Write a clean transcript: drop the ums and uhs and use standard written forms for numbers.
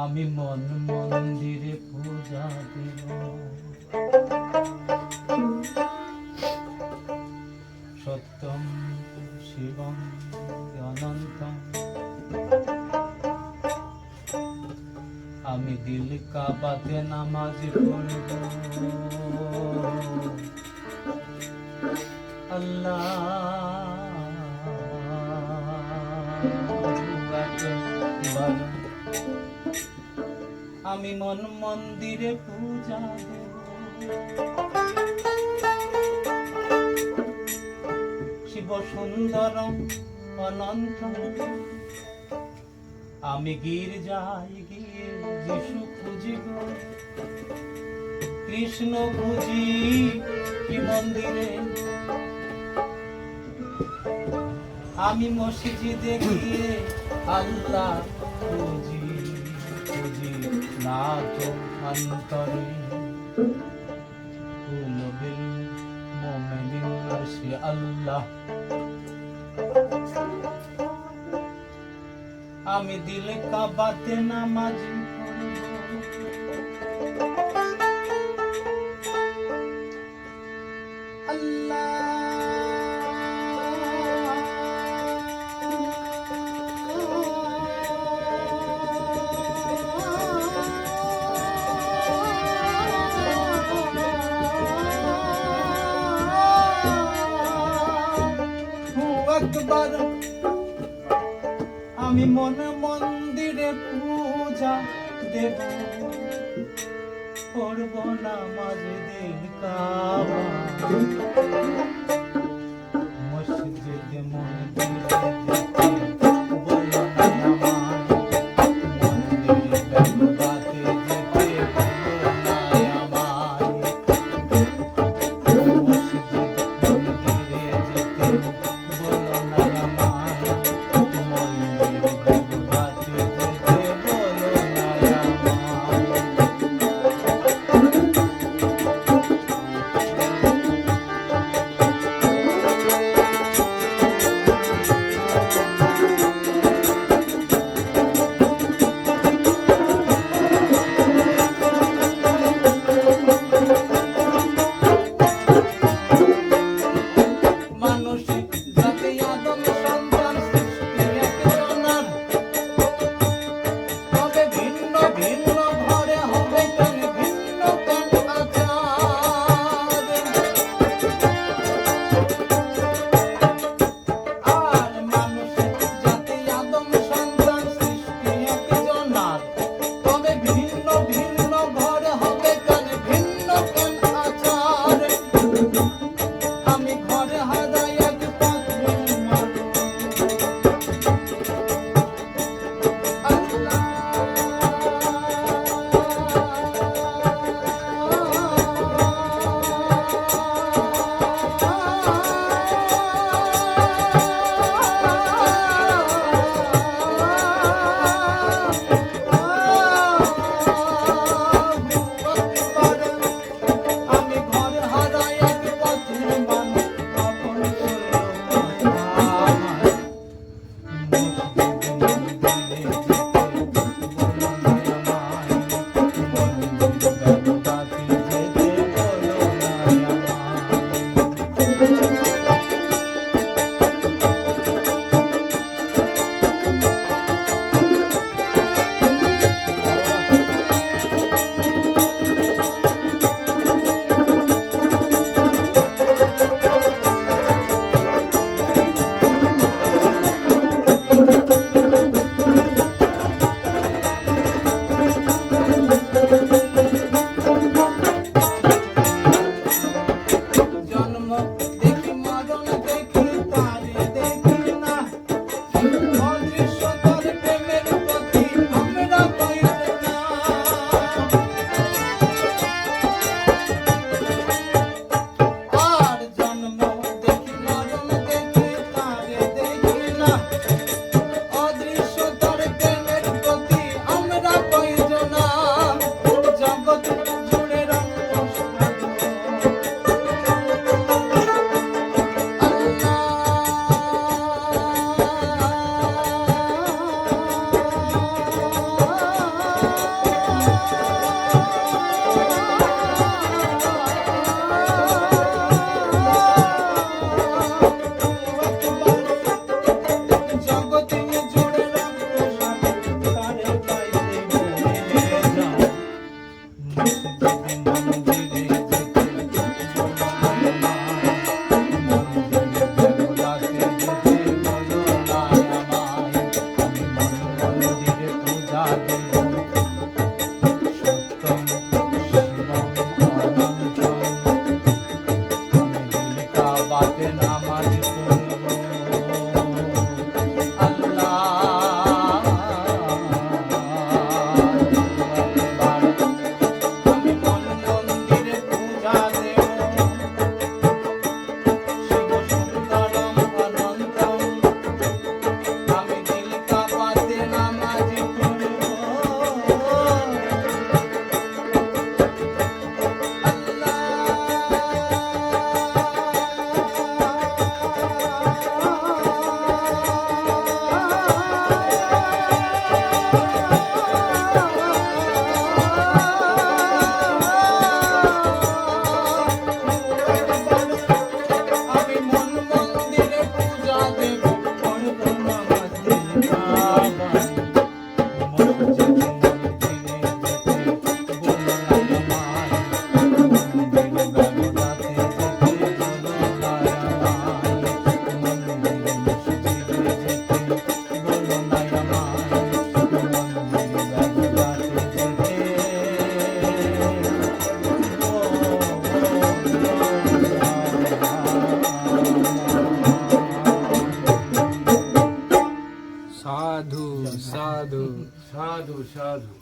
আমি মন মন্দিরে পূজা দেব, সত্যম শিবম অনন্তম। আমি দিল কাবাতে নামাজ পড়ব, আল্লাহ আমি মন মন্দিরে পূজা দেব, শিব সুন্দরম অনন্ত। আমি গির্জায় গিয়ে যিশু খুঁজিব, কৃষ্ণ খুঁজি কি মন্দিরে। আমি মসজিদে গিয়ে আল্লাহ খুঁজি খুঁজি না তো অন্তরে। কুলবিল মুমিনিন আরশে আল্লাহ। আমি দিল কাবাতে নামাজ আকবার। আমি মনে মন্দিরে পূজা দেব, পড়ব নামাজ দিল কাবা। মসজিদে মন্দিরে বলো না আমায়, মন্দিরে কাবাতে যেতে বলো না আমায়। মসজিদে মন্দিরে যেতে বলো না আমায়, মন্দিরে কাবাতে যেতে বলো না আমায়। সাধু সাধু সাধু সাধু